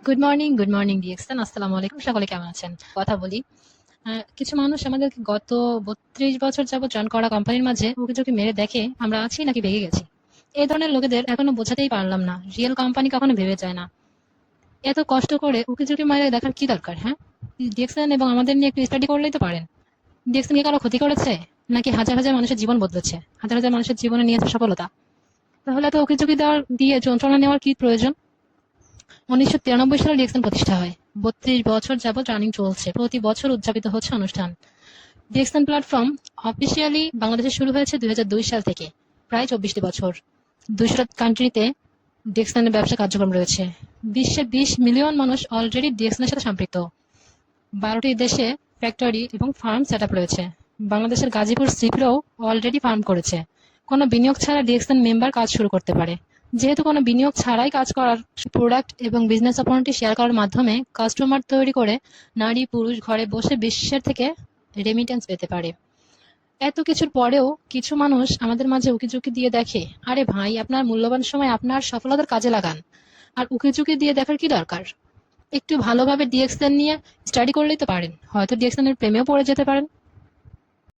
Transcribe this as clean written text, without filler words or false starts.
Good morning DXN. আসসালামু আলাইকুম। সকলে কেমন আছেন? কথা বলি। কিছু মানুষ আমাদেরকে গত ৩২ বছর যাবত জয়েন করা কোম্পানির মাঝে উকিঝুঁকি মেরে দেখে আমরা আছি নাকি ভেগে গেছি। এই ধরনের লোকেদের এখনো বোঝাতেই পারলাম না, রিয়েল কোম্পানি কখনো ভেবে যায় না। এত কষ্ট করে উকিঝুঁকি মেরে দেখার কি দরকার? হ্যাঁ, ডিএক্সএন এবং আমাদের নিয়ে একটু স্টাডি করলেই তো পারেন। ডিএক্সএন কি কারো ক্ষতি করেছে, নাকি হাজার হাজার মানুষের জীবন বদলেছে, হাজার হাজার মানুষের জীবনে নিয়েছে সফলতা? তাহলে তো উকিঝুঁকি দেওয়ার দিয়ে যন্ত্রণা নেওয়ার কি প্রয়োজন? ১৯৯৩ সালে ডিএক্সএন প্রতিষ্ঠা হয়। ৩২ বছর যাবৎ রানিং চলছে, প্রতি বছর উদযাপিত হচ্ছে অনুষ্ঠান। ডিএক্সএন প্ল্যাটফর্ম অফিসিয়ালি বাংলাদেশে শুরু হয়েছে ২০০২ সাল থেকে, প্রায় ২৪টি বছর। ২০০ কান্ট্রিতে ডিএক্সএনের ব্যবসা কার্যক্রম রয়েছে। বিশ্বে ২০ মিলিয়ন মানুষ অলরেডি ডিএক্সএনের সাথে সম্পৃক্ত। ১২টি দেশে ফ্যাক্টরি এবং ফার্ম সেট আপ রয়েছে। বাংলাদেশের গাজীপুর সিপিও অলরেডি ফার্ম করেছে। কোনো বিনিয়োগ ছাড়া ডিএক্সএন মেম্বার কাজ শুরু করতে পারে। যেহেতু কোনো বিনিয়োগ ছাড়াই কাজ করার, প্রোডাক্ট এবং বিজনেস অপরচুনিটি শেয়ার করার মাধ্যমে কাস্টমার তৈরি করে নারী পুরুষ ঘরে বসে বিশ্বের থেকে রেমিটেন্স পেতে পারে। এত কিছুর পরেও কিছু মানুষ আমাদের মাঝে উকিঝুঁকি দিয়ে দেখে, আরে ভাই, আপনার মূল্যবান সময় আপনার সফলতার কাজে লাগান। আর উকিঝুঁকি দিয়ে দেখার কি দরকার? একটু ভালোভাবে ডিএক্সএন নিয়ে স্টাডি করলেই তো পারেন, হয়তো ডিএক্সএন এর প্রেমেও পড়ে যেতে পারেন।